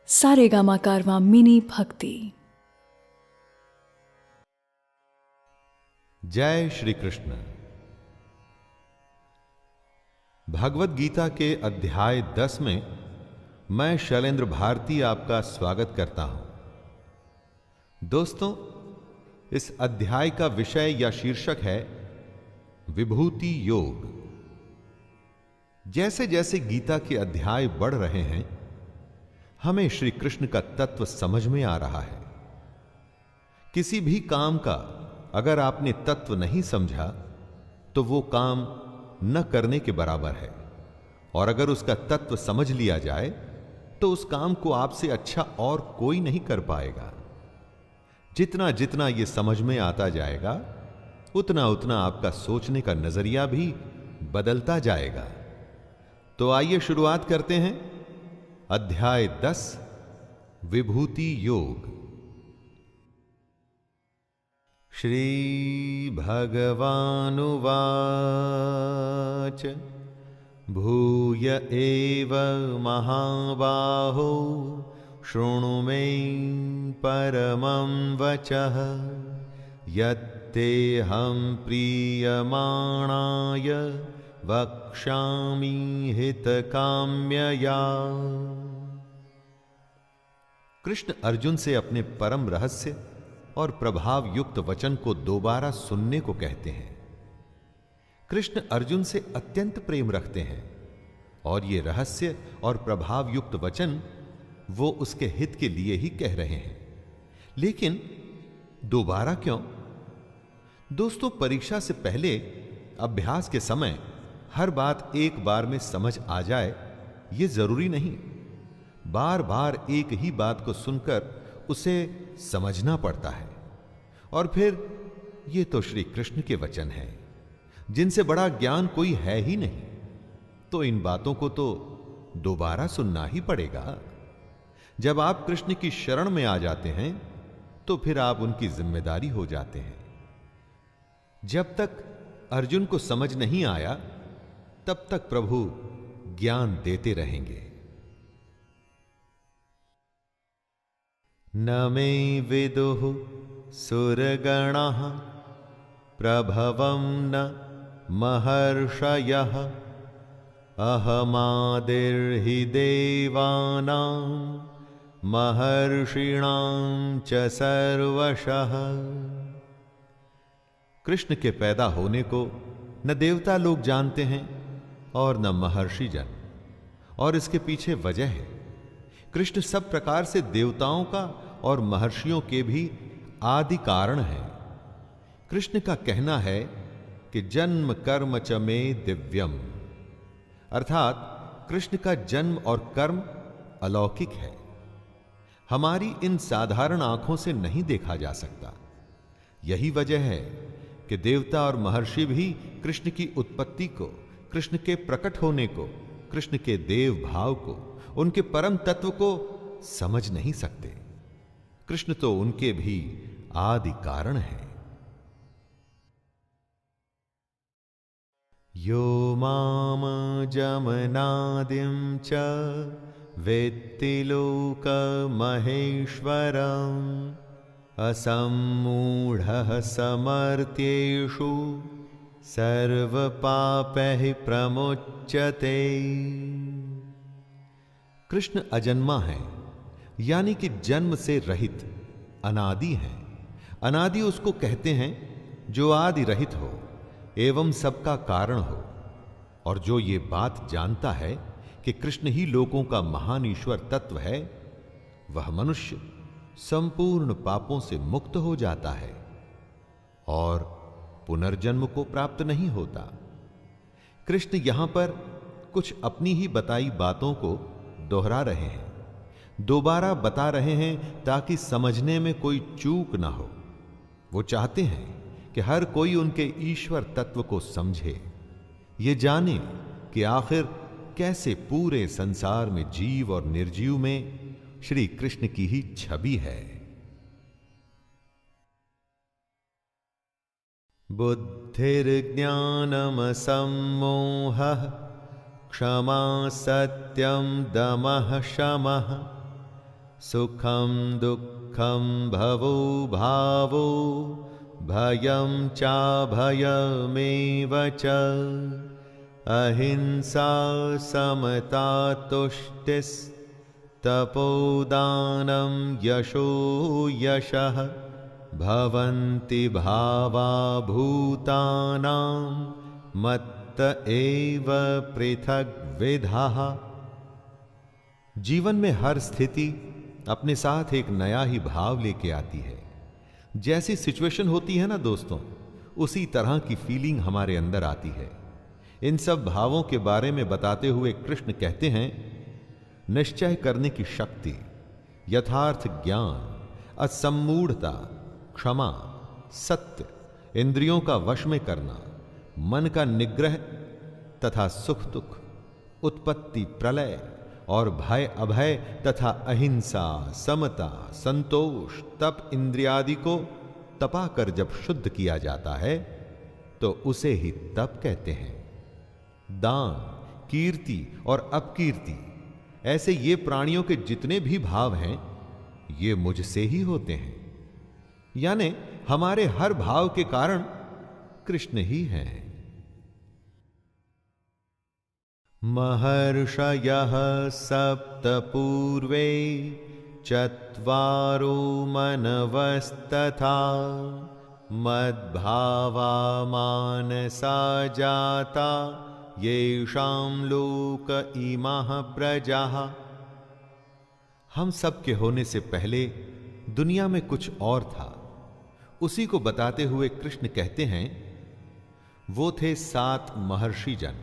सारेगामा कारवां mini भक्ति। जय श्री कृष्ण। भगवत गीता के अध्याय 10 में मैं शैलेंद्र भारती आपका स्वागत करता हूं। दोस्तों, इस अध्याय का विषय या शीर्षक है विभूति योग। जैसे जैसे गीता के अध्याय बढ़ रहे हैं, हमें श्री कृष्ण का तत्व समझ में आ रहा है। किसी भी काम का अगर आपने तत्व नहीं समझा तो वो काम न करने के बराबर है, और अगर उसका तत्व समझ लिया जाए तो उस काम को आपसे अच्छा और कोई नहीं कर पाएगा। जितना जितना ये समझ में आता जाएगा, उतना उतना आपका सोचने का नजरिया भी बदलता जाएगा। तो आइए शुरुआत करते हैं। अध्याय 10 विभूति योग। श्री भगवानुवाच भूय एव महाबाहो शृणु मे परमं वचः यत्तेऽहं प्रीयमाणाय वक्ष्यामि हितकाम्यया। कृष्ण अर्जुन से अपने परम रहस्य और प्रभाव युक्त वचन को दोबारा सुनने को कहते हैं। कृष्ण अर्जुन से अत्यंत प्रेम रखते हैं और ये रहस्य और प्रभाव युक्त वचन वो उसके हित के लिए ही कह रहे हैं। लेकिन दोबारा क्यों? दोस्तों, परीक्षा से पहले अभ्यास के समय हर बात एक बार में समझ आ जाए ये जरूरी नहीं। बार बार एक ही बात को सुनकर उसे समझना पड़ता है। और फिर ये तो श्री कृष्ण के वचन हैं, जिनसे बड़ा ज्ञान कोई है ही नहीं, तो इन बातों को तो दोबारा सुनना ही पड़ेगा। जब आप कृष्ण की शरण में आ जाते हैं तो फिर आप उनकी जिम्मेदारी हो जाते हैं। जब तक अर्जुन को समझ नहीं आया तब तक प्रभु ज्ञान देते रहेंगे। न मे विदुः सुरगणाः प्रभवं न महर्षयः अहमादिर्हि देवानां महर्षिणां च सर्वशः। कृष्ण के पैदा होने को न देवता लोग जानते हैं और न महर्षि जन, और इसके पीछे वजह है। कृष्ण सब प्रकार से देवताओं का और महर्षियों के भी आदि कारण है। कृष्ण का कहना है कि जन्म कर्म च मे दिव्यम, अर्थात कृष्ण का जन्म और कर्म अलौकिक है, हमारी इन साधारण आंखों से नहीं देखा जा सकता। यही वजह है कि देवता और महर्षि भी कृष्ण की उत्पत्ति को, कृष्ण के प्रकट होने को, कृष्ण के देव भाव को, उनके परम तत्व को समझ नहीं सकते। कृष्ण तो उनके भी आदि कारण है। यो माम जमनादिं च वेत्ति लोक महेश्वरम् असम्मूढ़ः समर्थ्येषु सर्वपापैः प्रमुच्यते। कृष्ण अजन्मा है, यानी कि जन्म से रहित, अनादि है। अनादि उसको कहते हैं जो आदि रहित हो एवं सबका कारण हो, और जो ये बात जानता है कि कृष्ण ही लोकों का महान ईश्वर तत्व है, वह मनुष्य संपूर्ण पापों से मुक्त हो जाता है और पुनर्जन्म को प्राप्त नहीं होता। कृष्ण यहां पर कुछ अपनी ही बताई बातों को दोहरा रहे हैं, दोबारा बता रहे हैं ताकि समझने में कोई चूक ना हो। वो चाहते हैं कि हर कोई उनके ईश्वर तत्व को समझे, ये जाने कि आखिर कैसे पूरे संसार में जीव और निर्जीव में श्री कृष्ण की ही छवि है। बुद्धिर्ज्ञानमसम्मोहः क्षमा सत्यं दमः शमः सुखम दुःखम भवो भावो भयं चाभयमेव च अहिंसा समता तुष्टिस्तपोदानं यशो यशः भवन्ति भावा भूतानां मत्त एव पृथग् विधाः। जीवन में हर स्थिति अपने साथ एक नया ही भाव लेके आती है। जैसी सिचुएशन होती है ना दोस्तों, उसी तरह की फीलिंग हमारे अंदर आती है। इन सब भावों के बारे में बताते हुए कृष्ण कहते हैं, निश्चय करने की शक्ति, यथार्थ ज्ञान, असम्मूढ़ता, क्षमा, सत्य, इंद्रियों का वश में करना, मन का निग्रह तथा सुख दुख, उत्पत्ति प्रलय और भय अभय तथा अहिंसा, समता, संतोष, तप इंद्रियादि को तपा कर जब शुद्ध किया जाता है तो उसे ही तप कहते हैं। दान, कीर्ति और अपकीर्ति, ऐसे ये प्राणियों के जितने भी भाव हैं ये मुझसे ही होते हैं। यानी हमारे हर भाव के कारण कृष्ण ही हैं। महर्षयः सप्त पूर्वे चत्वारो मनवस्तथा मद्भावा मानसा जाता येषां लोक इमाः प्रजाः। हम सब के होने से पहले दुनिया में कुछ और था, उसी को बताते हुए कृष्ण कहते हैं, वो थे 7 महर्षि जन।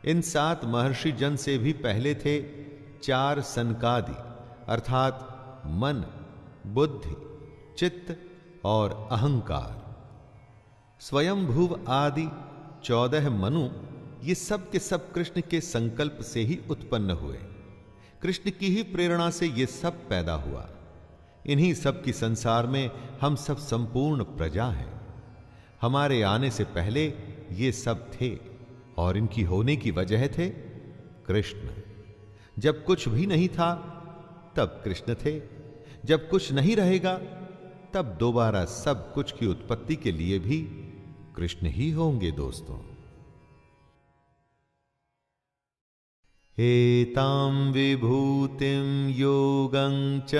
इन 7 महर्षि जन से भी पहले थे 4 सनकादि, अर्थात मन, बुद्धि, चित्त और अहंकार। स्वयंभुव आदि 14 मनु, ये सब के सब कृष्ण के संकल्प से ही उत्पन्न हुए। कृष्ण की ही प्रेरणा से ये सब पैदा हुआ। इन्हीं सब की संसार में हम सब संपूर्ण प्रजा हैं। हमारे आने से पहले ये सब थे और इनकी होने की वजह थे कृष्ण। जब कुछ भी नहीं था तब कृष्ण थे, जब कुछ नहीं रहेगा तब दोबारा सब कुछ की उत्पत्ति के लिए भी कृष्ण ही होंगे दोस्तों। एतां विभूतिं योगं च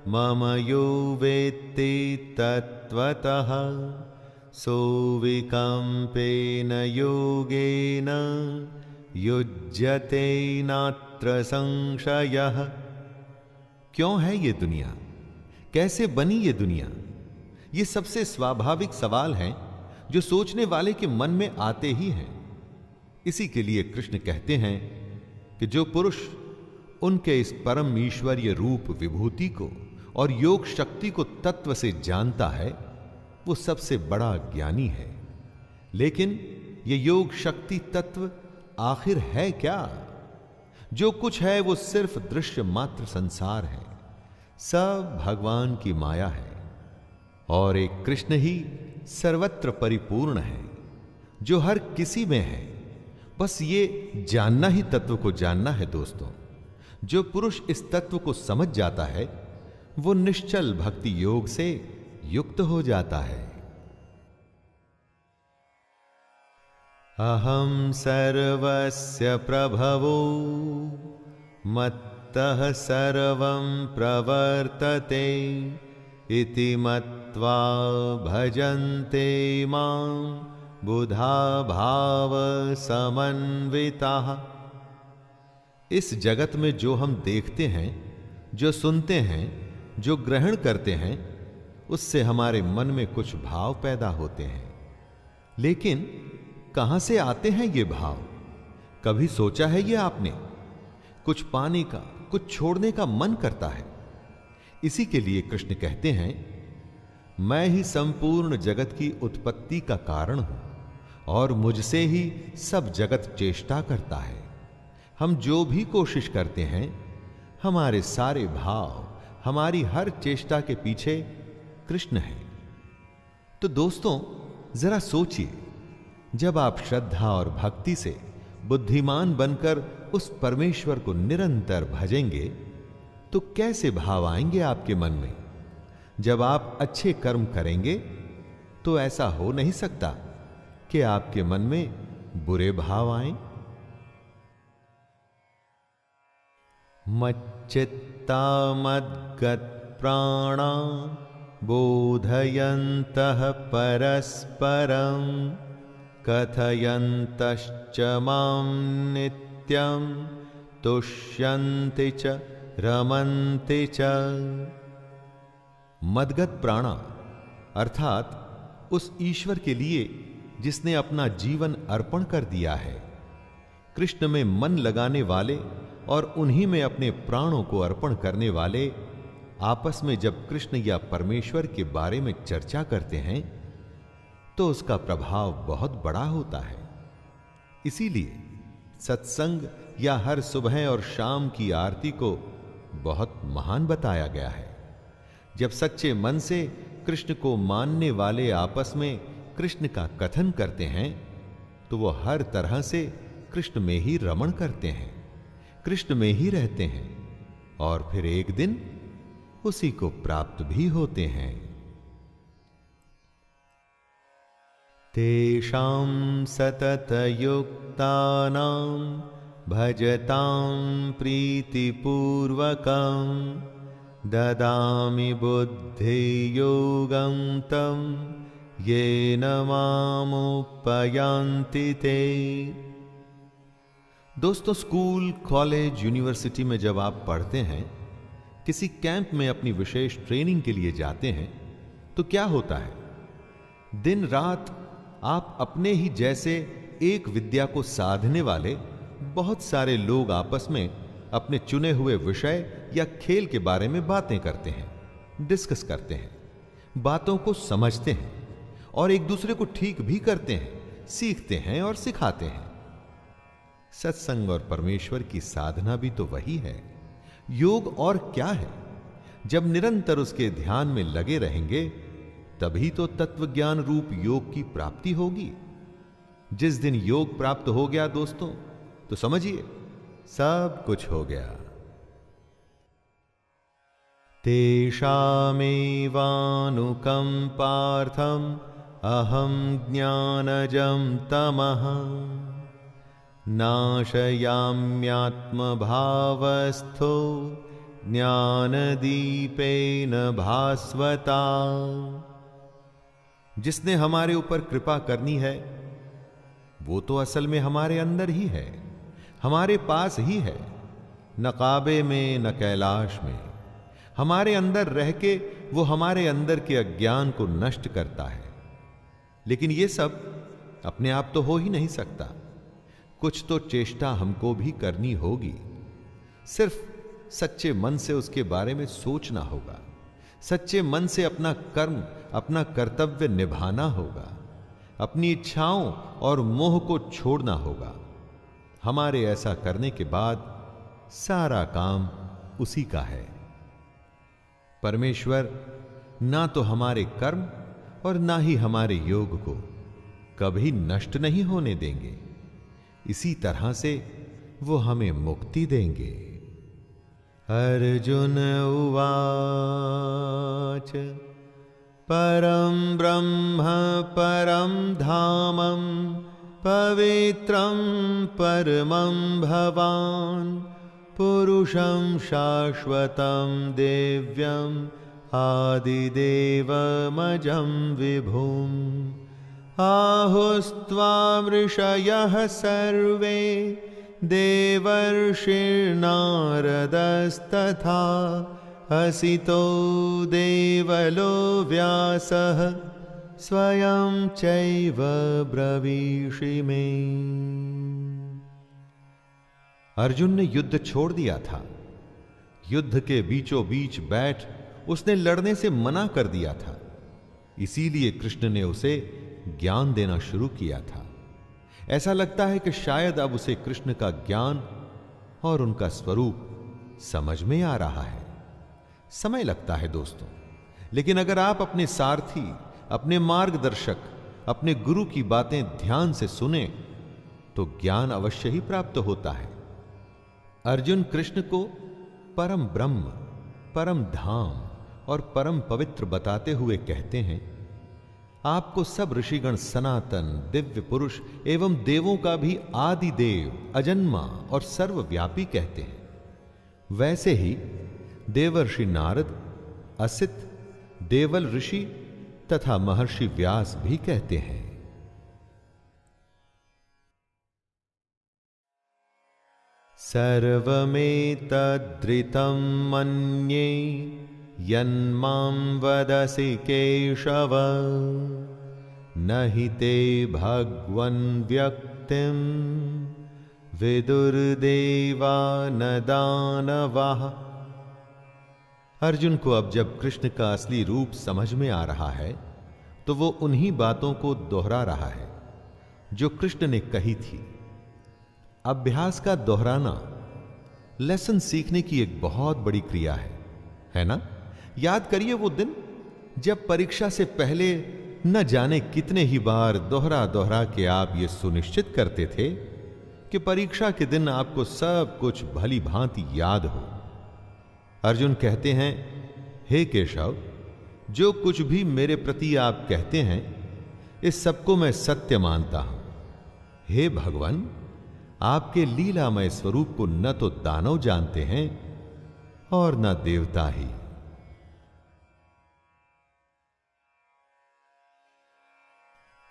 मम यो वेत्ति तत्त्वतः सोऽविकम्पेन योगेन युज्यते नात्र संशयः। क्यों है ये दुनिया, कैसे बनी ये दुनिया? ये सबसे स्वाभाविक सवाल हैं जो सोचने वाले के मन में आते ही हैं। इसी के लिए कृष्ण कहते हैं कि जो पुरुष उनके इस परम ईश्वरीय रूप विभूति को और योग शक्ति को तत्व से जानता है वो सबसे बड़ा ज्ञानी है। लेकिन ये योग शक्ति तत्व आखिर है क्या? जो कुछ है वो सिर्फ दृश्य मात्र संसार है, सब भगवान की माया है और एक कृष्ण ही सर्वत्र परिपूर्ण है जो हर किसी में है। बस ये जानना ही तत्व को जानना है दोस्तों। जो पुरुष इस तत्व को समझ जाता है वो निश्चल भक्ति योग से युक्त हो जाता है। अहम सर्वस्य प्रभवो मत्तः सर्वं प्रवर्तते इति मत्वा भजन्ते मां बुधा भाव समन्विताः। इस जगत में जो हम देखते हैं, जो सुनते हैं, जो ग्रहण करते हैं, उससे हमारे मन में कुछ भाव पैदा होते हैं। लेकिन कहां से आते हैं ये भाव? कभी सोचा है ये आपने? कुछ पाने का, कुछ छोड़ने का मन करता है। इसी के लिए कृष्ण कहते हैं, मैं ही संपूर्ण जगत की उत्पत्ति का कारण हूं और मुझसे ही सब जगत चेष्टा करता है। हम जो भी कोशिश करते हैं, हमारे सारे भाव, हमारी हर चेष्टा के पीछे कृष्ण है। तो दोस्तों जरा सोचिए, जब आप श्रद्धा और भक्ति से बुद्धिमान बनकर उस परमेश्वर को निरंतर भजेंगे तो कैसे भाव आएंगे आपके मन में? जब आप अच्छे कर्म करेंगे तो ऐसा हो नहीं सकता कि आपके मन में बुरे भाव आएं। मच्चित्ता मद्गत प्राणा बोधयन्तः परस्परं कथयन्तश्च मां नित्यं तुष्यन्ति च रमन्ति च। मदगत प्राणा अर्थात उस ईश्वर के लिए जिसने अपना जीवन अर्पण कर दिया है, कृष्ण में मन लगाने वाले और उन्हीं में अपने प्राणों को अर्पण करने वाले आपस में जब कृष्ण या परमेश्वर के बारे में चर्चा करते हैं तो उसका प्रभाव बहुत बड़ा होता है। इसीलिए सत्संग या हर सुबह और शाम की आरती को बहुत महान बताया गया है। जब सच्चे मन से कृष्ण को मानने वाले आपस में कृष्ण का कथन करते हैं तो वो हर तरह से कृष्ण में ही रमण करते हैं, कृष्ण में ही रहते हैं और फिर एक दिन उसी को प्राप्त भी होते हैं। तेषां सततयुक्तानां भजतां प्रीतिपूर्वकं ददामि बुद्धियोगं तं येन मामुपयान्ति ते। दोस्तों, स्कूल, कॉलेज, यूनिवर्सिटी में जब आप पढ़ते हैं, किसी कैंप में अपनी विशेष ट्रेनिंग के लिए जाते हैं तो क्या होता है? दिन रात आप अपने ही जैसे एक विद्या को साधने वाले बहुत सारे लोग आपस में अपने चुने हुए विषय या खेल के बारे में बातें करते हैं, डिस्कस करते हैं, बातों को समझते हैं और एक दूसरे को ठीक भी करते हैं, सीखते हैं और सिखाते हैं। सत्संग और परमेश्वर की साधना भी तो वही है। योग और क्या है? जब निरंतर उसके ध्यान में लगे रहेंगे तभी तो तत्वज्ञान रूप योग की प्राप्ति होगी। जिस दिन योग प्राप्त हो गया दोस्तों, तो समझिए सब कुछ हो गया। तेषामेवानुकंपार्थम अहम ज्ञानजं तमः नाशयाम्यात्मभावस्थो ज्ञानदीपेन भास्वता। जिसने हमारे ऊपर कृपा करनी है वो तो असल में हमारे अंदर ही है, हमारे पास ही है, न काबे में न कैलाश में। हमारे अंदर रह के वो हमारे अंदर के अज्ञान को नष्ट करता है। लेकिन ये सब अपने आप तो हो ही नहीं सकता, कुछ तो चेष्टा हमको भी करनी होगी। सिर्फ सच्चे मन से उसके बारे में सोचना होगा, सच्चे मन से अपना कर्म, अपना कर्तव्य निभाना होगा, अपनी इच्छाओं और मोह को छोड़ना होगा। हमारे ऐसा करने के बाद सारा काम उसी का है। परमेश्वर ना तो हमारे कर्म और ना ही हमारे योग को कभी नष्ट नहीं होने देंगे। इसी तरह से वो हमें मुक्ति देंगे। अर्जुन उवाच परम ब्रह्म परम धामं पवित्रं परमं भवान् पुरुषं शाश्वतं दिव्यम् आदिदेवमजं विभुम् आहुस्त्वां ऋषयः सर्वे देवर्षिर्नारदस्तथा हसितो देवलो व्यासः स्वयं चैव ब्रवीषि मे। अर्जुन ने युद्ध छोड़ दिया था। युद्ध के बीचों बीच बैठ उसने लड़ने से मना कर दिया था। इसीलिए कृष्ण ने उसे ज्ञान देना शुरू किया था। ऐसा लगता है कि शायद अब उसे कृष्ण का ज्ञान और उनका स्वरूप समझ में आ रहा है। समय लगता है दोस्तों, लेकिन अगर आप अपने सारथी, अपने मार्गदर्शक, अपने गुरु की बातें ध्यान से सुने तो ज्ञान अवश्य ही प्राप्त होता है। अर्जुन कृष्ण को परम ब्रह्म परम धाम और परम पवित्र बताते हुए कहते हैं, आपको सब ऋषिगण सनातन, दिव्य पुरुष एवं देवों का भी आदि देव, अजन्मा और सर्वव्यापी कहते हैं। वैसे ही देवर्षि नारद, असित, देवल ऋषि तथा महर्षि व्यास भी कहते हैं। सर्वमेतद्ऋतं मन्ये यन्मां वदसि केशव, न हि ते भगवन् व्यक्तिं विदुर्देवा न दानवाः। अर्जुन को अब जब कृष्ण का असली रूप समझ में आ रहा है तो वो उन्हीं बातों को दोहरा रहा है जो कृष्ण ने कही थी। अभ्यास का दोहराना लेसन सीखने की एक बहुत बड़ी क्रिया है ना? याद करिए वो दिन जब परीक्षा से पहले न जाने कितने ही बार दोहरा दोहरा के आप ये सुनिश्चित करते थे कि परीक्षा के दिन आपको सब कुछ भली भांति याद हो। अर्जुन कहते हैं, हे केशव, जो कुछ भी मेरे प्रति आप कहते हैं इस सबको मैं सत्य मानता हूं। हे भगवान, आपके लीलामय स्वरूप को न तो दानव जानते हैं और न देवता ही।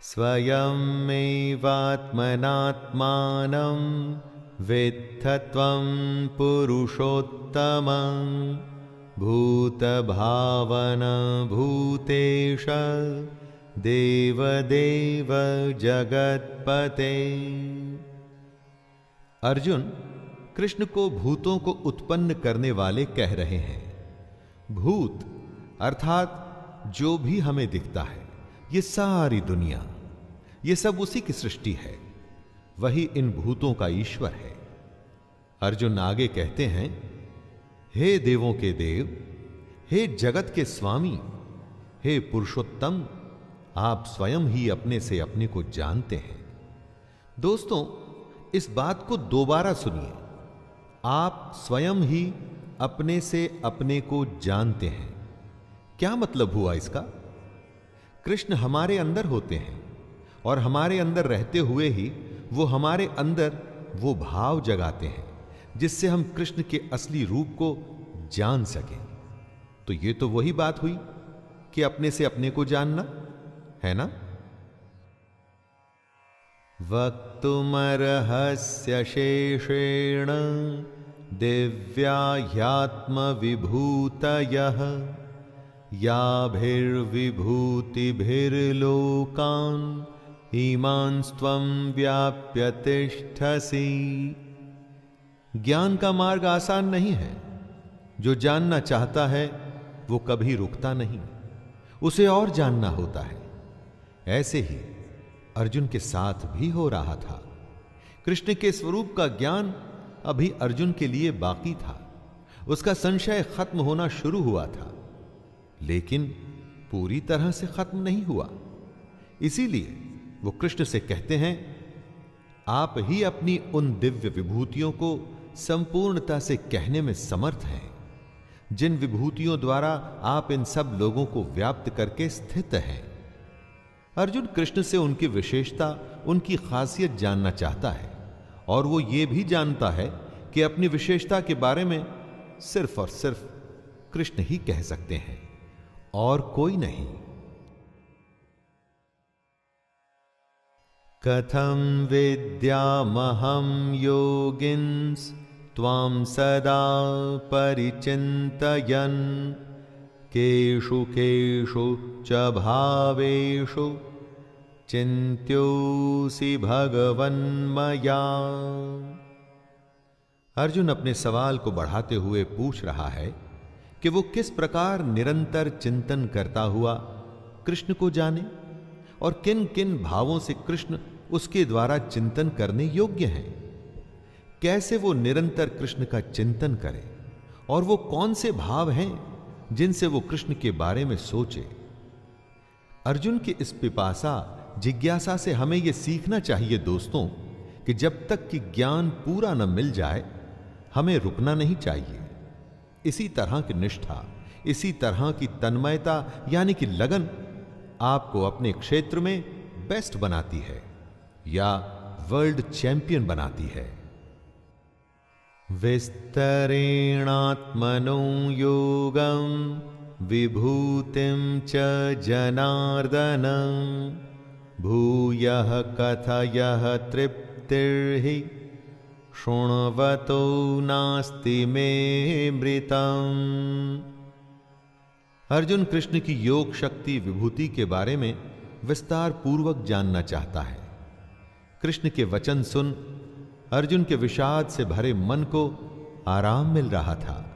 स्वयमेवात्मनात्मानं वेत्थत्वं पुरुषोत्तमं भूतभावन भूतेश देवदेव जगत्पते। अर्जुन कृष्ण को भूतों को उत्पन्न करने वाले कह रहे हैं। भूत अर्थात जो भी हमें दिखता है, ये सारी दुनिया, ये सब उसी की सृष्टि है। वही इन भूतों का ईश्वर है। अर्जुन आगे कहते हैं, हे देवों के देव, हे जगत के स्वामी, हे पुरुषोत्तम, आप स्वयं ही अपने से अपने को जानते हैं। दोस्तों, इस बात को दोबारा सुनिए। आप स्वयं ही अपने से अपने को जानते हैं। क्या मतलब हुआ इसका? कृष्ण हमारे अंदर होते हैं और हमारे अंदर रहते हुए ही वो हमारे अंदर वो भाव जगाते हैं जिससे हम कृष्ण के असली रूप को जान सकें। तो ये तो वही बात हुई कि अपने से अपने को जानना, है ना? वक्तुमर्हस्य शेषेण दिव्या ह्यात्मविभूतयः याभिर्विभूतिभिर्लोकान् इमांस्त्वं व्याप्य तिष्ठसि। ज्ञान का मार्ग आसान नहीं है। जो जानना चाहता है वो कभी रुकता नहीं, उसे और जानना होता है। ऐसे ही अर्जुन के साथ भी हो रहा था। कृष्ण के स्वरूप का ज्ञान अभी अर्जुन के लिए बाकी था। उसका संशय खत्म होना शुरू हुआ था, लेकिन पूरी तरह से खत्म नहीं हुआ। इसीलिए वो कृष्ण से कहते हैं, आप ही अपनी उन दिव्य विभूतियों को संपूर्णता से कहने में समर्थ हैं, जिन विभूतियों द्वारा आप इन सब लोगों को व्याप्त करके स्थित हैं। अर्जुन कृष्ण से उनकी विशेषता, उनकी खासियत जानना चाहता है, और वो ये भी जानता है कि अपनी विशेषता के बारे में सिर्फ और सिर्फ कृष्ण ही कह सकते हैं और कोई नहीं। कथं विद्यामहं योगिन्स त्वां सदा परिचिन्तयन् केषु केषु च भावेषु चिन्त्योऽसि भगवन्मया। अर्जुन अपने सवाल को बढ़ाते हुए पूछ रहा है कि वो किस प्रकार निरंतर चिंतन करता हुआ कृष्ण को जाने और किन किन भावों से कृष्ण उसके द्वारा चिंतन करने योग्य हैं। कैसे वो निरंतर कृष्ण का चिंतन करे और वो कौन से भाव हैं जिनसे वो कृष्ण के बारे में सोचे। अर्जुन की इस पिपासा, जिज्ञासा से हमें यह सीखना चाहिए दोस्तों कि जब तक कि ज्ञान पूरा न मिल जाए हमें रुकना नहीं चाहिए। इसी तरह की निष्ठा, इसी तरह की तन्मयता यानी कि लगन आपको अपने क्षेत्र में बेस्ट बनाती है या वर्ल्ड चैंपियन बनाती है। विस्तरेणात्मनो योगं विभूतिं च जनार्दन भूयः कथयः तृप्तिर्हि शृण्वतो नास्ति मे मृतम्। अर्जुन कृष्ण की योग शक्ति विभूति के बारे में विस्तार पूर्वक जानना चाहता है। कृष्ण के वचन सुन अर्जुन के विषाद से भरे मन को आराम मिल रहा था।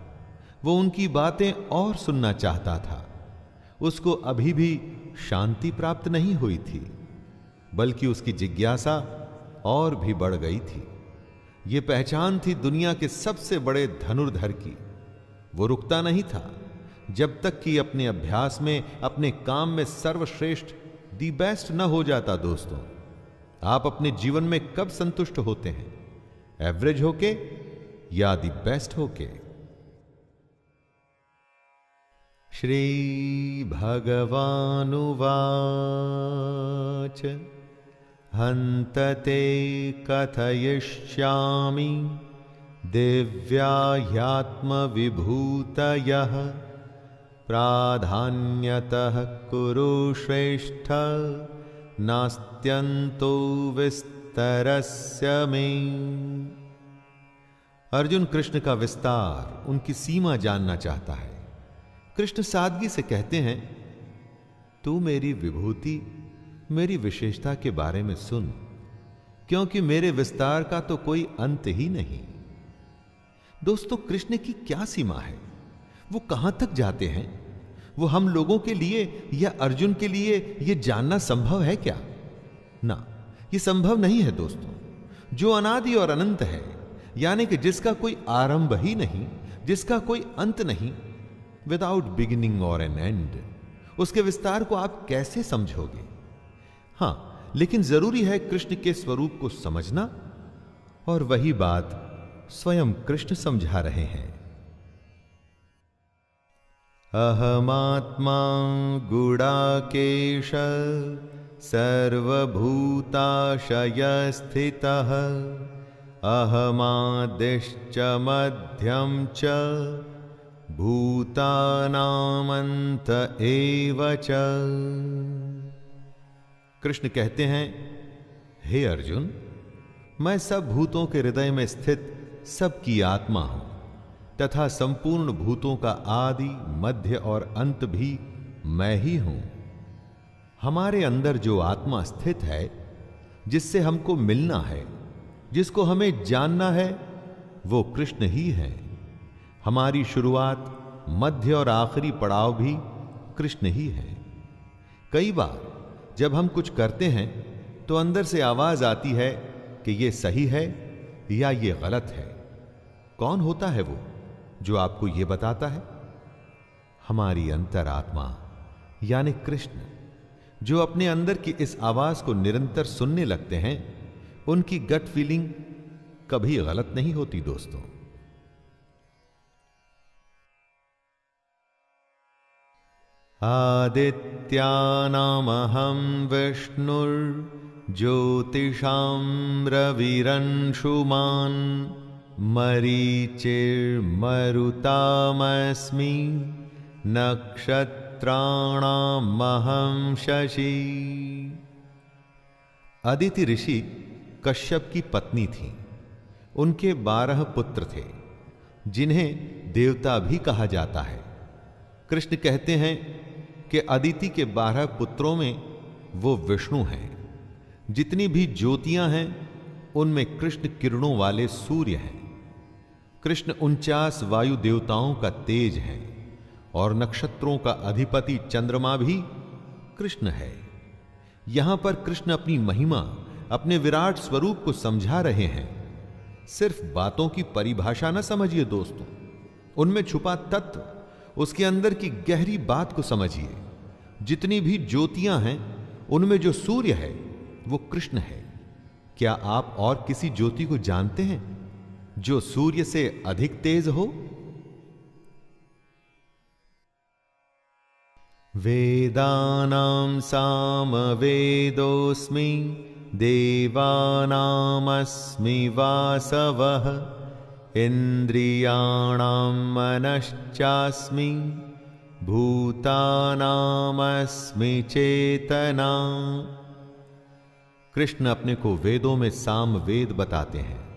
वो उनकी बातें और सुनना चाहता था। उसको अभी भी शांति प्राप्त नहीं हुई थी, बल्कि उसकी जिज्ञासा और भी बढ़ गई थी। ये पहचान थी दुनिया के सबसे बड़े धनुर्धर की। वो रुकता नहीं था जब तक कि अपने अभ्यास में, अपने काम में सर्वश्रेष्ठ, दी बेस्ट न हो जाता। दोस्तों, आप अपने जीवन में कब संतुष्ट होते हैं? एवरेज होके या दी बेस्ट होके? श्री भगवानुवाच हन्तते कथयिष्यामि दिव्या ह्यात्मविभूतयः प्राधान्यतः कुरु श्रेष्ठ नास्त्यन्तो विस्तरस्य मे। अर्जुन कृष्ण का विस्तार, उनकी सीमा जानना चाहता है। कृष्ण सादगी से कहते हैं, तू मेरी विभूति, मेरी विशेषता के बारे में सुन, क्योंकि मेरे विस्तार का तो कोई अंत ही नहीं। दोस्तों, कृष्ण की क्या सीमा है? वो कहां तक जाते हैं? वो हम लोगों के लिए या अर्जुन के लिए यह जानना संभव है क्या? ना, यह संभव नहीं है दोस्तों। जो अनादि और अनंत है, यानी कि जिसका कोई आरंभ ही नहीं, जिसका कोई अंत नहीं, विदाउट बिगिनिंग और एन एंड, उसके विस्तार को आप कैसे समझोगे? हां, लेकिन जरूरी है कृष्ण के स्वरूप को समझना, और वही बात स्वयं कृष्ण समझा रहे हैं। अहमात्मा गुडाकेश सर्वभूताशयस्थितः अहमादिश्च मध्यम च भूतानामंत एव च। कृष्ण कहते हैं, हे अर्जुन, मैं सब भूतों के हृदय में स्थित सबकी आत्मा हूं तथा संपूर्ण भूतों का आदि, मध्य और अंत भी मैं ही हूं। हमारे अंदर जो आत्मा स्थित है, जिससे हमको मिलना है, जिसको हमें जानना है, वो कृष्ण ही है। हमारी शुरुआत, मध्य और आखिरी पड़ाव भी कृष्ण ही है। कई बार जब हम कुछ करते हैं तो अंदर से आवाज आती है कि ये सही है या ये गलत है। कौन होता है वो जो आपको ये बताता है? हमारी अंतरात्मा यानी कृष्ण, जो अपने अंदर की इस आवाज को निरंतर सुनने लगते हैं। उनकी गट फीलिंग कभी गलत नहीं होती दोस्तों। आदित्यानामहं विष्णुर्ज्योतिषां रविरंशुमान् मरीचिर्मरुतामस्मि नक्षत्राणामहं शशि। अदिति ऋषि कश्यप की पत्नी थी। उनके 12 पुत्र थे, जिन्हें देवता भी कहा जाता है। कृष्ण कहते हैं कि अदिति के 12 पुत्रों में वो विष्णु हैं। जितनी भी ज्योतियां हैं, उनमें कृष्ण किरणों वाले सूर्य हैं। कृष्ण 49 वायु देवताओं का तेज है, और नक्षत्रों का अधिपति चंद्रमा भी कृष्ण है। यहां पर कृष्ण अपनी महिमा, अपने विराट स्वरूप को समझा रहे हैं। सिर्फ बातों की परिभाषा न समझिए दोस्तों, उनमें छुपा तत्व, उसके अंदर की गहरी बात को समझिए। जितनी भी ज्योतियां हैं, उनमें जो सूर्य है वो कृष्ण है। क्या आप और किसी ज्योति को जानते हैं जो सूर्य से अधिक तेज हो? वेदानां सामवेदोऽस्मि देवानामस्मि वासवः इन्द्रियाणां मनश्चास्मि भूतानामस्मि चेतना। कृष्ण अपने को वेदों में साम वेद बताते हैं।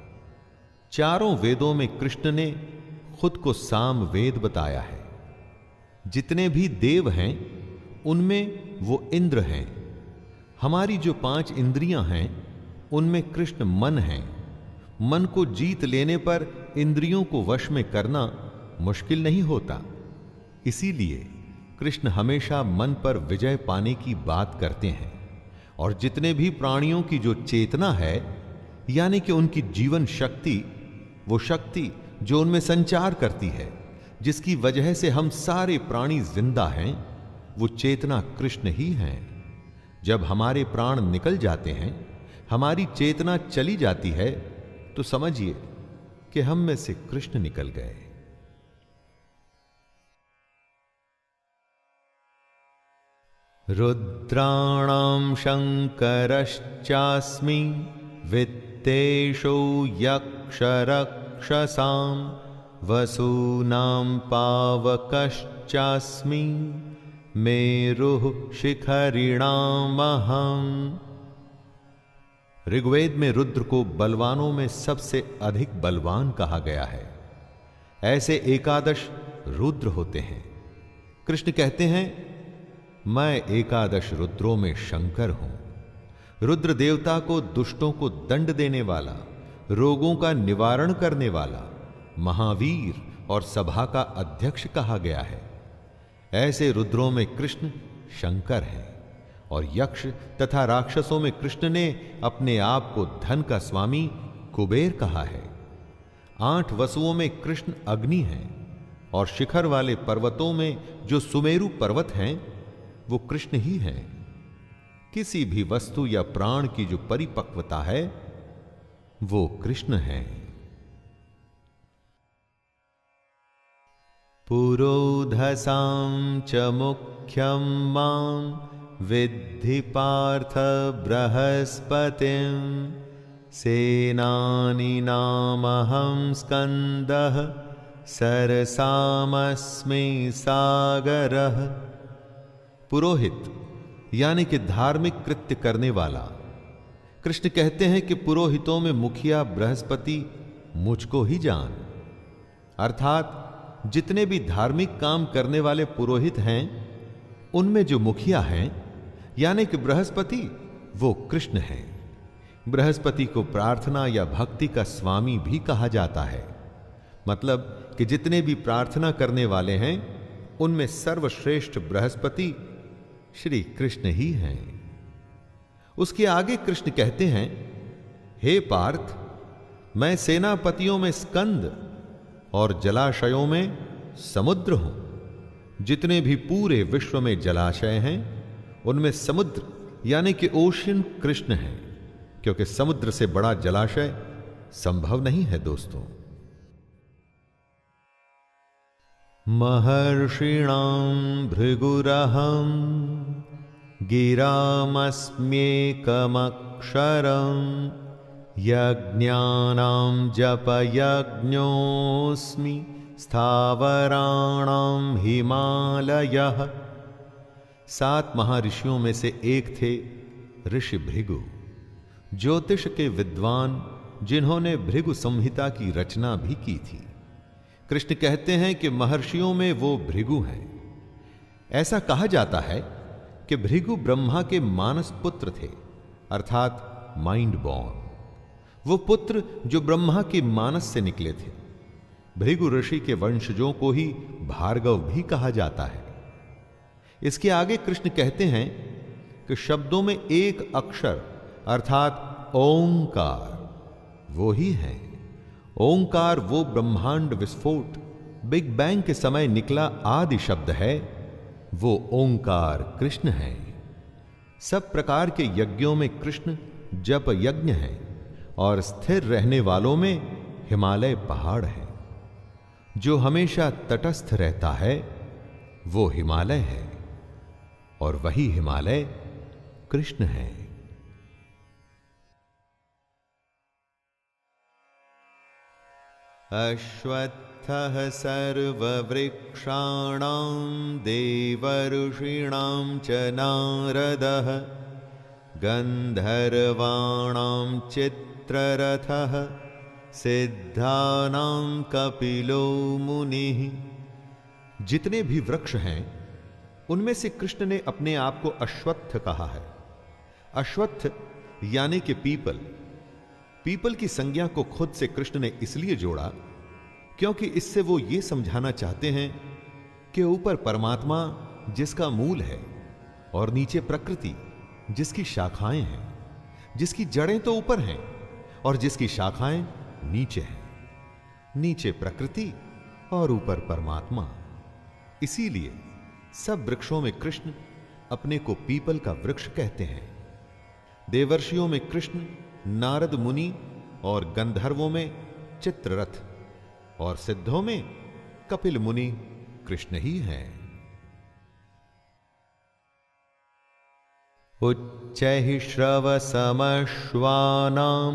चारों वेदों में कृष्ण ने खुद को साम वेद बताया है। जितने भी देव हैं उनमें वो इंद्र हैं। हमारी जो 5 इंद्रियां हैं उनमें कृष्ण मन है। मन को जीत लेने पर इंद्रियों को वश में करना मुश्किल नहीं होता। इसीलिए कृष्ण हमेशा मन पर विजय पाने की बात करते हैं। और जितने भी प्राणियों की जो चेतना है, यानी कि उनकी जीवन शक्ति, वो शक्ति जो उनमें संचार करती है, जिसकी वजह से हम सारे प्राणी जिंदा हैं, वो चेतना कृष्ण ही हैं। जब हमारे प्राण निकल जाते हैं, हमारी चेतना चली जाती है, तो समझिए कि हम में से कृष्ण निकल गए। रुद्राणां शंकरश्चास्मि वित्तेषु यक्षरक्षसां वसूनां पावकश्चास्मि मेरुः शिखरिणामहम्। ऋग्वेद में रुद्र को बलवानों में सबसे अधिक बलवान कहा गया है। ऐसे एकादश रुद्र होते हैं। कृष्ण कहते हैं, मैं एकादश रुद्रों में शंकर हूं। रुद्र देवता को दुष्टों को दंड देने वाला, रोगों का निवारण करने वाला, महावीर और सभा का अध्यक्ष कहा गया है। ऐसे रुद्रों में कृष्ण शंकर हैं। और यक्ष तथा राक्षसों में कृष्ण ने अपने आप को धन का स्वामी कुबेर कहा है। 8 वसुओं में कृष्ण अग्नि हैं। और शिखर वाले पर्वतों में जो सुमेरु पर्वत हैं, वो कृष्ण ही हैं। किसी भी वस्तु या प्राण की जो परिपक्वता है, वो कृष्ण है। पुरोधसां च मुख्यं मां विद्धि पार्थ बृहस्पतिं सेनानीनामहं स्कंदः सरसामस्मि सागरः। पुरोहित यानी कि धार्मिक कृत्य करने वाला। कृष्ण कहते हैं कि पुरोहितों में मुखिया बृहस्पति मुझको ही जान। अर्थात जितने भी धार्मिक काम करने वाले पुरोहित हैं, उनमें जो मुखिया हैं यानी कि बृहस्पति, वो कृष्ण हैं। बृहस्पति को प्रार्थना या भक्ति का स्वामी भी कहा जाता है। मतलब कि जितने भी प्रार्थना करने वाले हैं, उनमें सर्वश्रेष्ठ बृहस्पति श्री कृष्ण ही हैं। उसके आगे कृष्ण कहते हैं, हे पार्थ, मैं सेनापतियों में स्कंद और जलाशयों में समुद्र हूं। जितने भी पूरे विश्व में जलाशय हैं, उनमें समुद्र यानी कि ओशन कृष्ण है, क्योंकि समुद्र से बड़ा जलाशय संभव नहीं है। दोस्तों, महर्षिणां भृगुरहं गिरामस्म्येकमक्षरं यज्ञानां जपयज्ञोऽस्मि स्थावराणां हिमालयः। 7 महाऋषियों में से एक थे ऋषि भृगु, ज्योतिष के विद्वान, जिन्होंने भृगु संहिता की रचना भी की थी। कृष्ण कहते हैं कि महर्षियों में वो भृगु हैं। ऐसा कहा जाता है कि भृगु ब्रह्मा के मानस पुत्र थे, अर्थात माइंड बॉर्न। वो पुत्र जो ब्रह्मा के मानस से निकले थे। भृगु ऋषि के वंशजों को ही भार्गव भी कहा जाता है। इसके आगे कृष्ण कहते हैं कि शब्दों में एक अक्षर अर्थात ओंकार वो ही है। ओंकार वो ब्रह्मांड विस्फोट, बिग बैंग के समय निकला आदि शब्द है। वो ओंकार कृष्ण है। सब प्रकार के यज्ञों में कृष्ण जप यज्ञ है और स्थिर रहने वालों में हिमालय पहाड़ है। जो हमेशा तटस्थ रहता है वो हिमालय है। और वही हिमालय कृष्ण है। अश्वत्थः सर्ववृक्षाणां देवर्षीणां च नारदः गन्धर्वाणां चित्ररथः सिद्धानां कपिलो मुनिः। जितने भी वृक्ष हैं उनमें से कृष्ण ने अपने आप को अश्वत्थ कहा है। अश्वत्थ यानी कि पीपल। पीपल की संज्ञा को खुद से कृष्ण ने इसलिए जोड़ा क्योंकि इससे वो ये समझाना चाहते हैं कि ऊपर परमात्मा जिसका मूल है और नीचे प्रकृति जिसकी शाखाएं हैं, जिसकी जड़ें तो ऊपर हैं और जिसकी शाखाएं नीचे हैं। नीचे प्रकृति और ऊपर परमात्मा। इसीलिए सब वृक्षों में कृष्ण अपने को पीपल का वृक्ष कहते हैं। देवर्षियों में कृष्ण, नारद मुनि और गंधर्वों में चित्ररथ और सिद्धों में कपिल मुनि कृष्ण ही हैं। उच्चैः श्रवसमश्वानां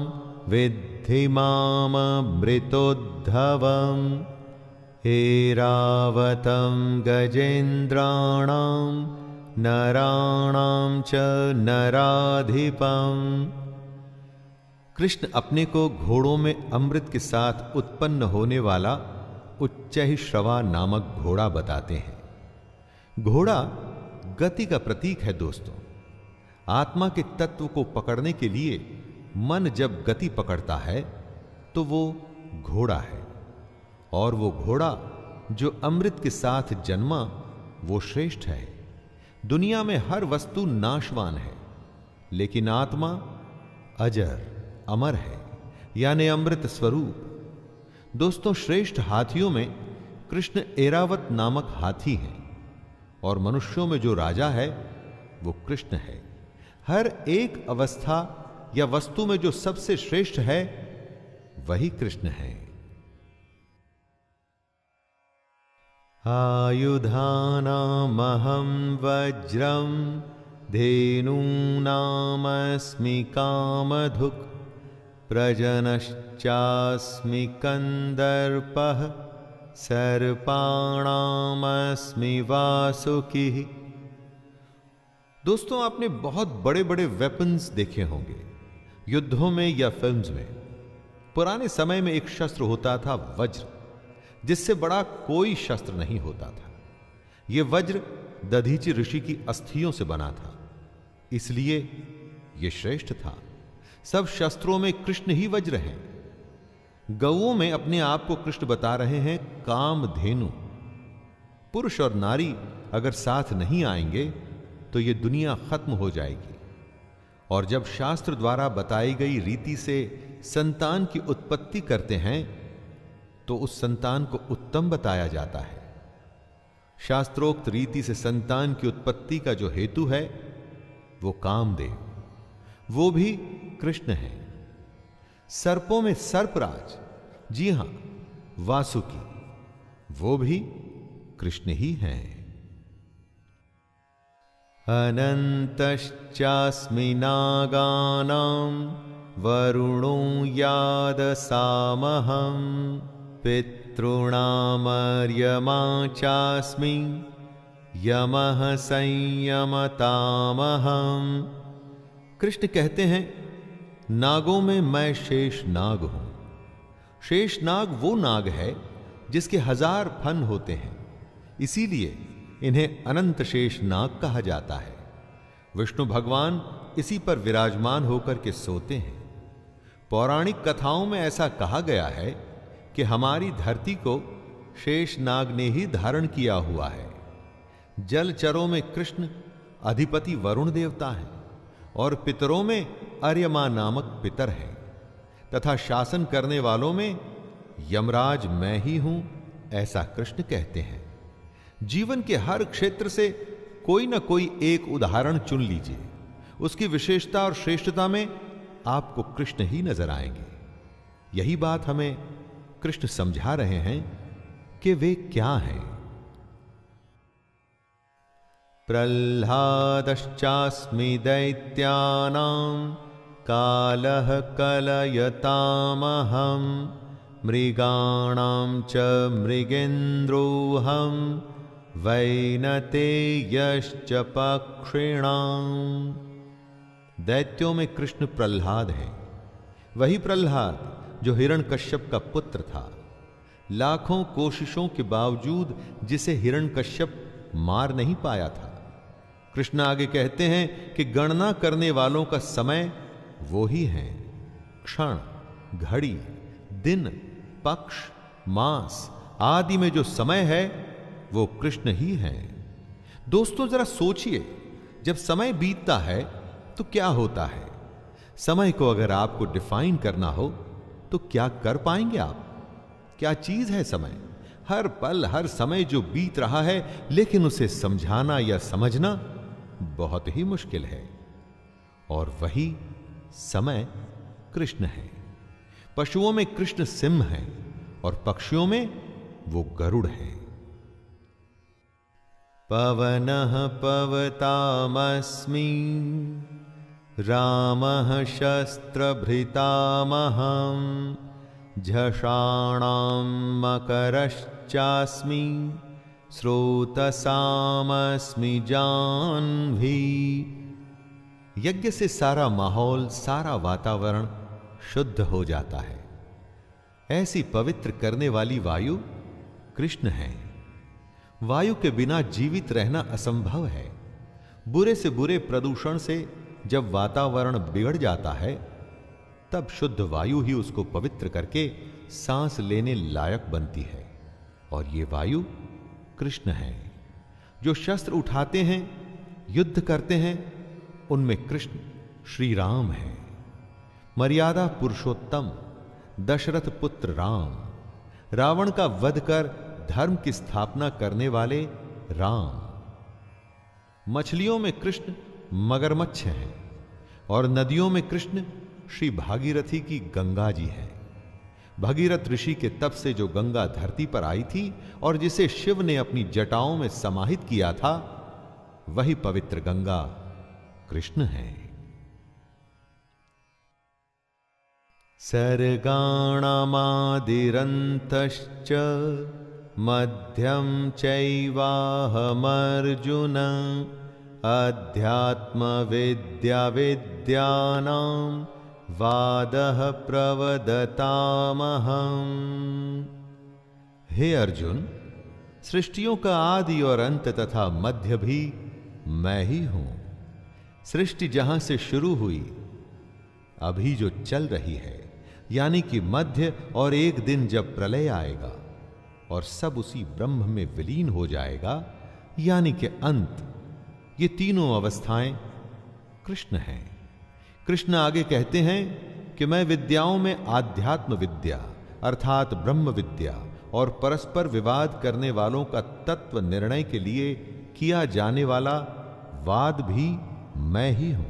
विद्धि माममृतोद्धवम् ऐरावतं गजेन्द्राणां नराणां च नराधिपम्। कृष्ण अपने को घोड़ों में अमृत के साथ उत्पन्न होने वाला उच्चैः श्रवा नामक घोड़ा बताते हैं। घोड़ा गति का प्रतीक है दोस्तों। आत्मा के तत्व को पकड़ने के लिए मन जब गति पकड़ता है तो वो घोड़ा है, और वो घोड़ा जो अमृत के साथ जन्मा वो श्रेष्ठ है। दुनिया में हर वस्तु नाशवान है, लेकिन आत्मा अजर अमर है, यानी अमृत स्वरूप। दोस्तों, श्रेष्ठ हाथियों में कृष्ण ऐरावत नामक हाथी हैं, और मनुष्यों में जो राजा है वो कृष्ण है। हर एक अवस्था या वस्तु में जो सबसे श्रेष्ठ है वही कृष्ण है। आयुधानामहं वज्रं धेनूनामस्मि कामधुक् प्रजनश्चास्मि कंदर्पः सर्पाणामस्मि वासुकिः। दोस्तों, आपने बहुत बड़े बड़े वेपन्स देखे होंगे युद्धों में या फिल्म्स में। पुराने समय में एक शस्त्र होता था वज्र, जिससे बड़ा कोई शस्त्र नहीं होता था। यह वज्र दधीचि ऋषि की अस्थियों से बना था, इसलिए यह श्रेष्ठ था। सब शस्त्रों में कृष्ण ही वज्र हैं। गौओं में अपने आप को कृष्ण बता रहे हैं कामधेनु। पुरुष और नारी अगर साथ नहीं आएंगे तो यह दुनिया खत्म हो जाएगी। और जब शास्त्र द्वारा बताई गई रीति से संतान की उत्पत्ति करते हैं तो उस संतान को उत्तम बताया जाता है। शास्त्रोक्त रीति से संतान की उत्पत्ति का जो हेतु है वो कामदेव, वो भी कृष्ण है। सर्पों में सर्पराज, जी हां वासुकी, वो भी कृष्ण ही हैं। अनंतश्चास्मि नागानां वरुणो यादसामहं पितॄणामर्यमा चास्मि यमः संयमतामहं। कृष्ण कहते हैं, नागों में मैं शेष नाग हूं। शेष नाग वो नाग है जिसके 1000 फन होते हैं, इसीलिए इन्हें अनंत शेष नाग कहा जाता है। विष्णु भगवान इसी पर विराजमान होकर के सोते हैं। पौराणिक कथाओं में ऐसा कहा गया है कि हमारी धरती को शेष नाग ने ही धारण किया हुआ है। जलचरों में कृष्ण अधिपति वरुण देवता हैं और पितरों में अर्यमा नामक पितर है, तथा शासन करने वालों में यमराज मैं ही हूं, ऐसा कृष्ण कहते हैं। जीवन के हर क्षेत्र से कोई ना कोई एक उदाहरण चुन लीजिए, उसकी विशेषता और श्रेष्ठता में आपको कृष्ण ही नजर आएंगे। यही बात हमें कृष्ण समझा रहे हैं कि वे क्या हैं। प्रह्लादश्चास्मि दैत्यानां कालः कलयतामहं मृगाणां च मृगेन्द्रोऽहं वैनतेयश्च पक्षिणां। दैत्यों में कृष्ण प्रह्लाद है, वही प्रह्लाद जो हिरण्यकश्यप का पुत्र था। लाखों कोशिशों के बावजूद जिसे हिरण्यकश्यप मार नहीं पाया था। कृष्ण आगे कहते हैं कि गणना करने वालों का समय वो ही है। क्षण, घड़ी, दिन, पक्ष, मास आदि में जो समय है वो कृष्ण ही है। दोस्तों जरा सोचिए, जब समय बीतता है तो क्या होता है? समय को अगर आपको डिफाइन करना हो तो क्या कर पाएंगे आप? क्या चीज है समय? हर पल हर समय जो बीत रहा है, लेकिन उसे समझाना या समझना बहुत ही मुश्किल है। और वही समय कृष्ण है। पशुओं में कृष्ण सिंह है और पक्षियों में वो गरुड़ है। पवनः पवतामस्मि रामः शस्त्रभृतामहं झषाणां मकरश्चास्मि स्रोतसामस्मि जाह्नवी। यज्ञ से सारा माहौल, सारा वातावरण शुद्ध हो जाता है। ऐसी पवित्र करने वाली वायु कृष्ण है। वायु के बिना जीवित रहना असंभव है। बुरे से बुरे प्रदूषण से जब वातावरण बिगड़ जाता है, तब शुद्ध वायु ही उसको पवित्र करके सांस लेने लायक बनती है। और ये वायु कृष्ण है। जो शस्त्र उठाते हैं, युद्ध करते हैं, उनमें कृष्ण श्री राम है। मर्यादा पुरुषोत्तम दशरथ पुत्र राम, रावण का वध कर धर्म की स्थापना करने वाले राम। मछलियों में कृष्ण मगरमच्छ है और नदियों में कृष्ण श्री भागीरथी की गंगा जी है। भगीरथ ऋषि के तप से जो गंगा धरती पर आई थी और जिसे शिव ने अपनी जटाओं में समाहित किया था, वही पवित्र गंगा कृष्ण है। सर्गाणामादिरन्तश्च मध्यं चैवाहमर्जुन अध्यात्मविद्या विद्यानां वादः प्रवदतामहं। हे अर्जुन, सृष्टियों का आदि और अंत तथा मध्य भी मैं ही हूं। सृष्टि जहां से शुरू हुई, अभी जो चल रही है, यानी कि मध्य, और एक दिन जब प्रलय आएगा और सब उसी ब्रह्म में विलीन हो जाएगा, यानी कि अंत, ये तीनों अवस्थाएं कृष्ण हैं। कृष्ण आगे कहते हैं कि मैं विद्याओं में आध्यात्म विद्या अर्थात ब्रह्म विद्या और परस्पर विवाद करने वालों का तत्व निर्णय के लिए किया जाने वाला वाद भी मैं ही हूं।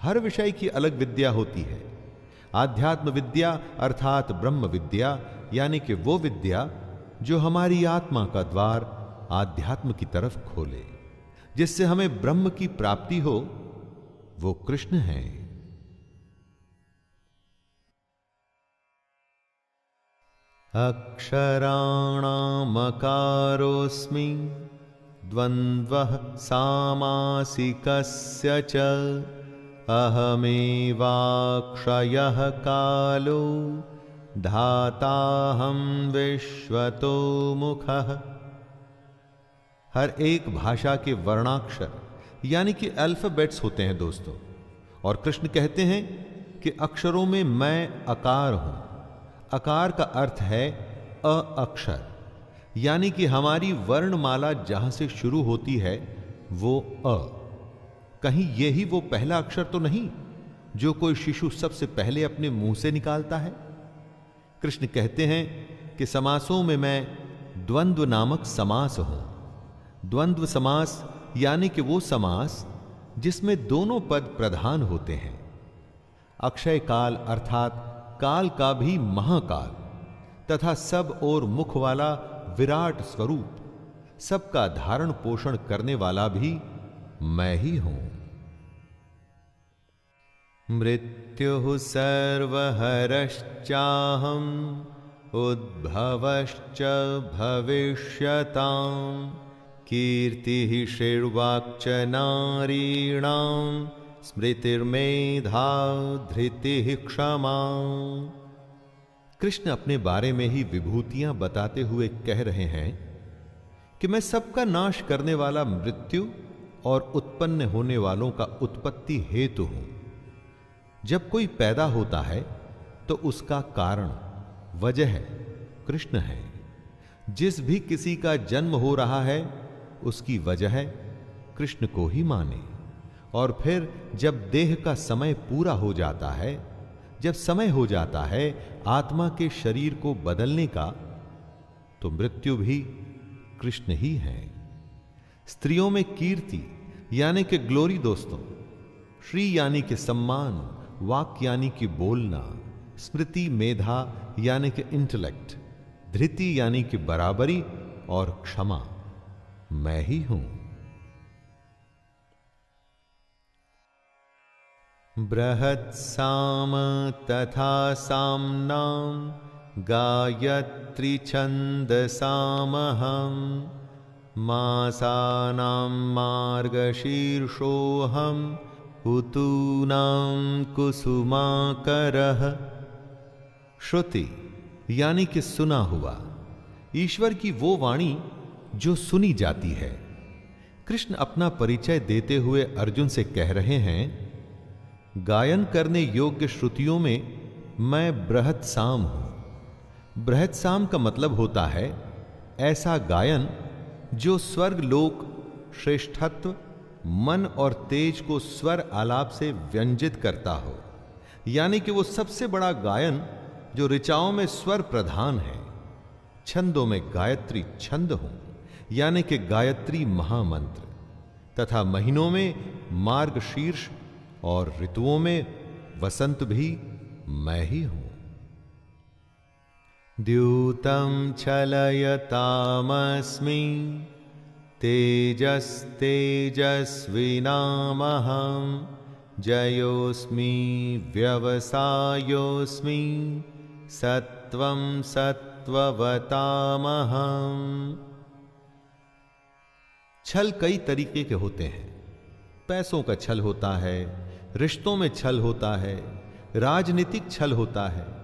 हर विषय की अलग विद्या होती है। आध्यात्म विद्या अर्थात ब्रह्म विद्या, यानी कि वो विद्या जो हमारी आत्मा का द्वार आध्यात्म की तरफ खोले, जिससे हमें ब्रह्म की प्राप्ति हो, वो कृष्ण है। अक्षराणामकारोऽस्मि द्वन्द्वः सामासिकस्य च अहमेवाक्षयः कालो धाताहं विश्वतो मुखः। हर एक भाषा के वर्णाक्षर यानी कि अल्फाबेट्स होते हैं दोस्तों, और कृष्ण कहते हैं कि अक्षरों में मैं अकार हूं। अकार का अर्थ है अ अक्षर, यानी कि हमारी वर्णमाला जहां से शुरू होती है वो अ। कहीं यही वो पहला अक्षर तो नहीं जो कोई शिशु सबसे पहले अपने मुंह से निकालता है। कृष्ण कहते हैं कि समासों में मैं द्वंद्व नामक समास हूं। द्वंद्व समास यानी कि वो समास जिसमें दोनों पद प्रधान होते हैं। अक्षय काल अर्थात काल का भी महाकाल तथा सब और मुख वाला विराट स्वरूप सबका धारण पोषण करने वाला भी मैं ही हूं। मृत्युः सर्वहरश्चाहम् उद्भवश्च भविष्यताम् कीर्तिः श्रीर्वाक्च नारीणां स्मृतिर्मेधा धृतिः क्षमा। कृष्ण अपने बारे में ही विभूतियां बताते हुए कह रहे हैं कि मैं सबका नाश करने वाला मृत्यु और उत्पन्न होने वालों का उत्पत्ति हेतु हूं। जब कोई पैदा होता है तो उसका कारण वजह कृष्ण है। जिस भी किसी का जन्म हो रहा है उसकी वजह कृष्ण को ही माने। और फिर जब देह का समय पूरा हो जाता है, जब समय हो जाता है आत्मा के शरीर को बदलने का, तो मृत्यु भी कृष्ण ही है। स्त्रियों में कीर्ति यानी कि ग्लोरी दोस्तों, श्री यानी कि सम्मान, वाक यानी कि बोलना, स्मृति मेधा यानी कि इंटेलेक्ट, धृति यानी कि बराबरी और क्षमा मैं ही हूं। बृहत्साम तथा साम्नां गायत्री छन्दसामहं मासानां मार्गशीर्षोऽहं ऋतूनां कुसुमाकरः। श्रुति यानी कि सुना हुआ, ईश्वर की वो वाणी जो सुनी जाती है। कृष्ण अपना परिचय देते हुए अर्जुन से कह रहे हैं, गायन करने योग्य श्रुतियों में मैं बृहत्साम हूं। बृहत्साम का मतलब होता है ऐसा गायन जो स्वर्ग लोक श्रेष्ठत्व, मन और तेज को स्वर आलाप से व्यंजित करता हो, यानी कि वो सबसे बड़ा गायन जो ऋचाओं में स्वर प्रधान है। छंदों में गायत्री छंद हूं, यानी कि गायत्री महामंत्र, तथा महीनों में मार्गशीर्ष और ऋतुओं में वसंत भी मैं ही हूं। द्यूतं छलयतामस्मि तेजस्तेजस्विनामहं जयोस्मि व्यवसायोस्मि सत्वं सत्ववतामहं। छल कई तरीके के होते हैं। पैसों का छल होता है, रिश्तों में छल होता है, राजनीतिक छल होता है।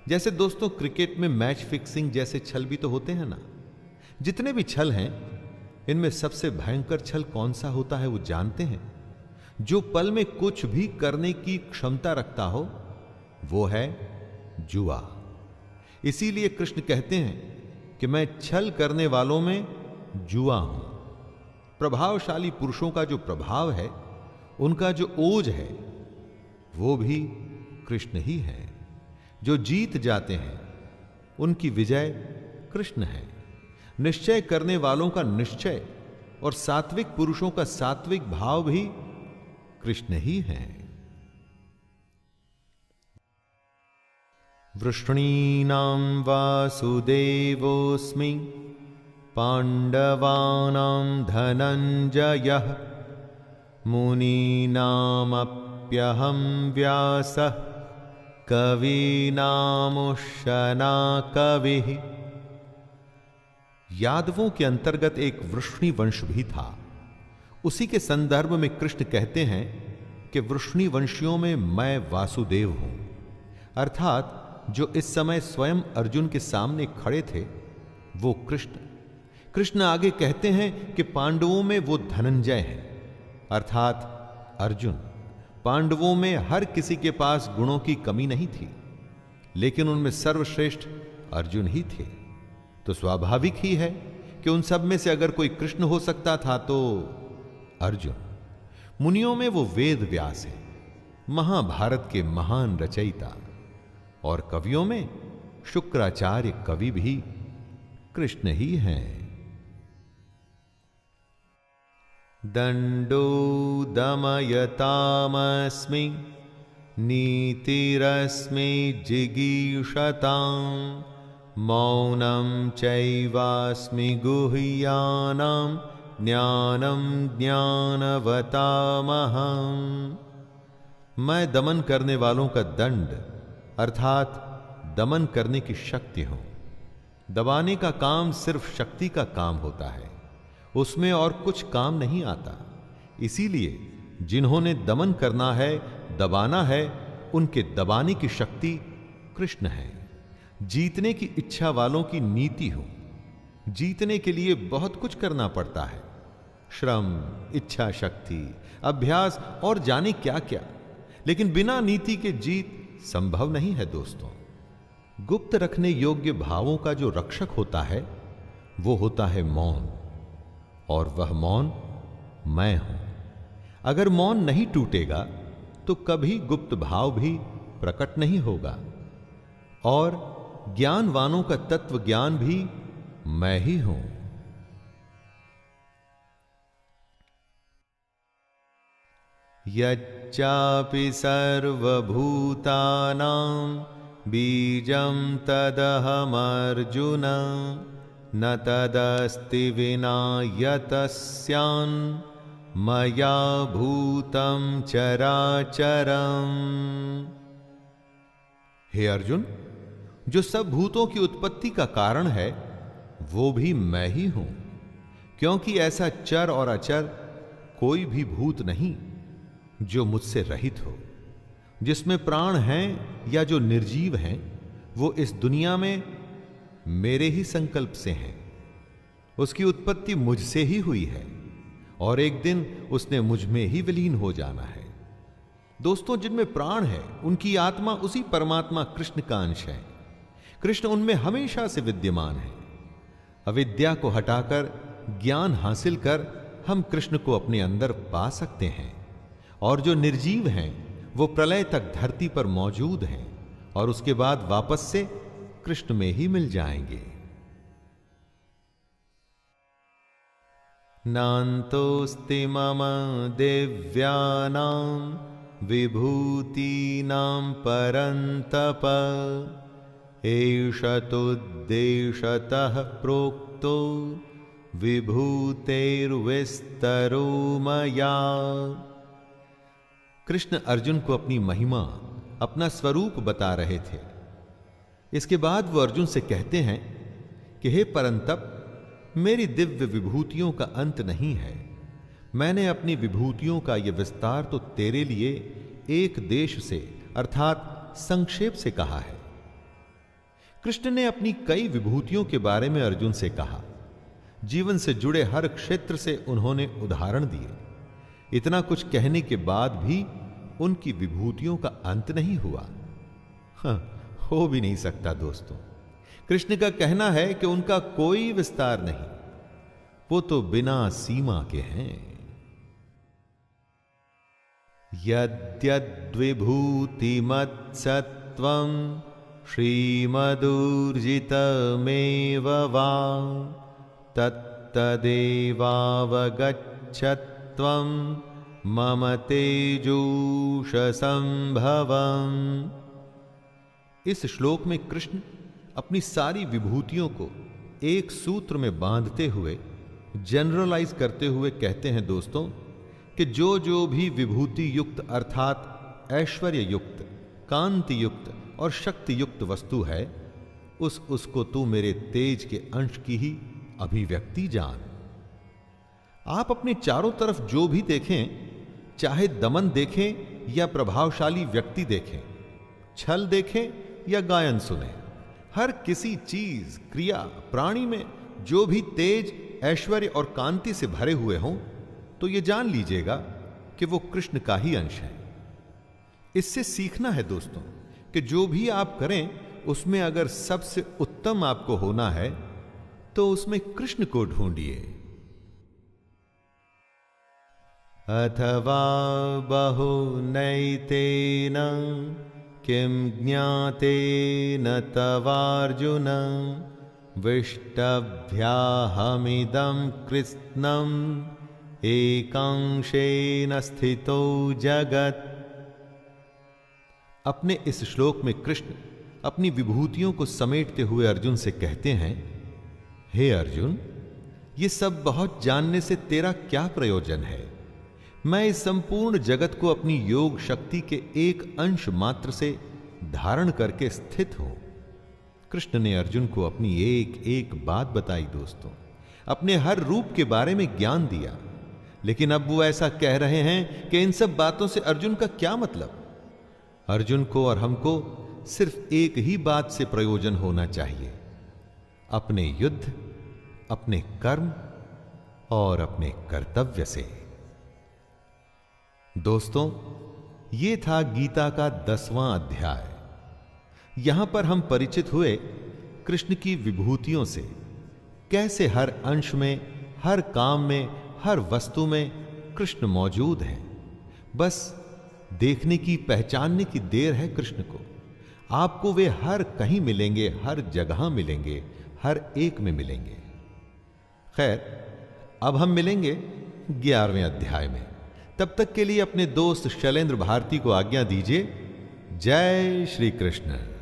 जैसे दोस्तों क्रिकेट में मैच फिक्सिंग जैसे छल भी तो होते हैं ना। जितने भी छल हैं, इनमें सबसे भयंकर छल कौन सा होता है वो जानते हैं? जो पल में कुछ भी करने की क्षमता रखता हो, वो है जुआ। इसीलिए कृष्ण कहते हैं कि मैं छल करने वालों में जुआ हूं। प्रभावशाली पुरुषों का जो प्रभाव है, उनका जो ओज है, वो भी कृष्ण ही है। जो जीत जाते हैं उनकी विजय कृष्ण है। निश्चय करने वालों का निश्चय और सात्विक पुरुषों का सात्विक भाव भी कृष्ण ही है। वृष्णीनां वासुदेवोऽस्मि पाण्डवानां धनञ्जयः मुनीनामप्यहं व्यासः कवीनामुशना कविः। यादवों के अंतर्गत एक वृष्णि वंश भी था। उसी के संदर्भ में कृष्ण कहते हैं कि वृष्णि वंशियों में मैं वासुदेव हूं, अर्थात जो इस समय स्वयं अर्जुन के सामने खड़े थे वो कृष्ण। कृष्ण आगे कहते हैं कि पांडवों में वो धनंजय हैं, अर्थात अर्जुन। पांडवों में हर किसी के पास गुणों की कमी नहीं थी, लेकिन उनमें सर्वश्रेष्ठ अर्जुन ही थे। तो स्वाभाविक ही है कि उन सब में से अगर कोई कृष्ण हो सकता था तो अर्जुन। मुनियों में वो वेद व्यास है, महाभारत के महान रचयिता। और कवियों में शुक्राचार्य कवि भी कृष्ण ही हैं। दंडो दमयतामस्मि नीतिरस्मि जिगीषतां मौनं चैवास्मि गुह्यानां ज्ञानं ज्ञानवतामहम्। मैं दमन करने वालों का दंड अर्थात दमन करने की शक्ति हूं। दबाने का काम सिर्फ शक्ति का काम होता है, उसमें और कुछ काम नहीं आता। इसीलिए जिन्होंने दमन करना है, दबाना है, उनके दबाने की शक्ति कृष्ण है। जीतने की इच्छा वालों की नीति हूं। जीतने के लिए बहुत कुछ करना पड़ता है, श्रम, इच्छा शक्ति, अभ्यास और जाने क्या क्या, लेकिन बिना नीति के जीत संभव नहीं है दोस्तों। गुप्त रखने योग्य भावों का जो रक्षक होता है वो होता है मौन, और वह मौन मैं हूं। अगर मौन नहीं टूटेगा तो कभी गुप्त भाव भी प्रकट नहीं होगा, और ज्ञानवानों का तत्व ज्ञान भी मैं ही हूं। यच्चापि सर्वभूतानां बीजं तदहमर्जुन न तदस्ति विना यतस्यान् मया भूतं चराचरम्। हे अर्जुन, जो सब भूतों की उत्पत्ति का कारण है वो भी मैं ही हूं, क्योंकि ऐसा चर और अचर कोई भी भूत नहीं जो मुझसे रहित हो। जिसमें प्राण हैं या जो निर्जीव हैं वो इस दुनिया में मेरे ही संकल्प से हैं। उसकी उत्पत्ति मुझसे ही हुई है और एक दिन उसने मुझ में ही विलीन हो जाना है। दोस्तों, जिनमें प्राण है उनकी आत्मा उसी परमात्मा कृष्ण का अंश है। कृष्ण उनमें हमेशा से विद्यमान है। अविद्या को हटाकर ज्ञान हासिल कर हम कृष्ण को अपने अंदर पा सकते हैं, और जो निर्जीव हैं वो प्रलय तक धरती पर मौजूद हैं और उसके बाद वापस से कृष्ण में ही मिल जाएंगे। नान्तोऽस्ति मम दिव्यानां विभूतीनां परन्तप एष तुद्देशतः प्रोक्तो विभूतेर्विस्तरो मया। कृष्ण अर्जुन को अपनी महिमा, अपना स्वरूप बता रहे थे। इसके बाद वो अर्जुन से कहते हैं कि हे परंतप, मेरी दिव्य विभूतियों का अंत नहीं है। मैंने अपनी विभूतियों का यह विस्तार तो तेरे लिए एक देश से अर्थात संक्षेप से कहा है। कृष्ण ने अपनी कई विभूतियों के बारे में अर्जुन से कहा। जीवन से जुड़े हर क्षेत्र से उन्होंने उदाहरण दिए। इतना कुछ कहने के बाद भी उनकी विभूतियों का अंत नहीं हुआ। हो भी नहीं सकता दोस्तों। कृष्ण का कहना है कि उनका कोई विस्तार नहीं, वो तो बिना सीमा के हैं। यद्यद्विभूतिमत्सत्त्वं श्रीमदूर्जितमेव वा तत्तदेवावगच्छत्वं मम तेजूषसंभवम्। इस श्लोक में कृष्ण अपनी सारी विभूतियों को एक सूत्र में बांधते हुए, जनरलाइज करते हुए कहते हैं दोस्तों कि जो जो भी विभूति युक्त अर्थात ऐश्वर्य युक्त, कांति युक्त और शक्ति युक्त वस्तु है, उसको तू मेरे तेज के अंश की ही अभिव्यक्ति जान। आप अपने चारों तरफ जो भी देखें, चाहे दमन देखें या प्रभावशाली व्यक्ति देखें, छल देखें या गायन सुने, हर किसी चीज, क्रिया, प्राणी में जो भी तेज, ऐश्वर्य और कांति से भरे हुए हों, तो यह जान लीजिएगा कि वो कृष्ण का ही अंश है। इससे सीखना है दोस्तों कि जो भी आप करें उसमें अगर सबसे उत्तम आपको होना है तो उसमें कृष्ण को ढूंढिए। अथवा बहुनैतेन किं ज्ञातेन तवार्जुन विष्टभ्याहमिदं कृत्स्नम् एकांशेन स्थितो जगत्। अपने इस श्लोक में कृष्ण अपनी विभूतियों को समेटते हुए अर्जुन से कहते हैं, हे अर्जुन, ये सब बहुत जानने से तेरा क्या प्रयोजन है? मैं इस संपूर्ण जगत को अपनी योग शक्ति के एक अंश मात्र से धारण करके स्थित हूं। कृष्ण ने अर्जुन को अपनी एक एक बात बताई दोस्तों, अपने हर रूप के बारे में ज्ञान दिया। लेकिन अब वो ऐसा कह रहे हैं कि इन सब बातों से अर्जुन का क्या मतलब? अर्जुन को और हमको सिर्फ एक ही बात से प्रयोजन होना चाहिए, अपने युद्ध, अपने कर्म और अपने कर्तव्य से। दोस्तों, ये था गीता का 10वां अध्याय। यहां पर हम परिचित हुए कृष्ण की विभूतियों से, कैसे हर अंश में, हर काम में, हर वस्तु में कृष्ण मौजूद हैं। बस देखने की, पहचानने की देर है कृष्ण को। आपको वे हर कहीं मिलेंगे, हर जगह मिलेंगे, हर एक में मिलेंगे। खैर, अब हम मिलेंगे 11वें अध्याय में। तब तक के लिए अपने दोस्त शैलेंद्र भारती को आज्ञा दीजिए। जय श्री कृष्ण।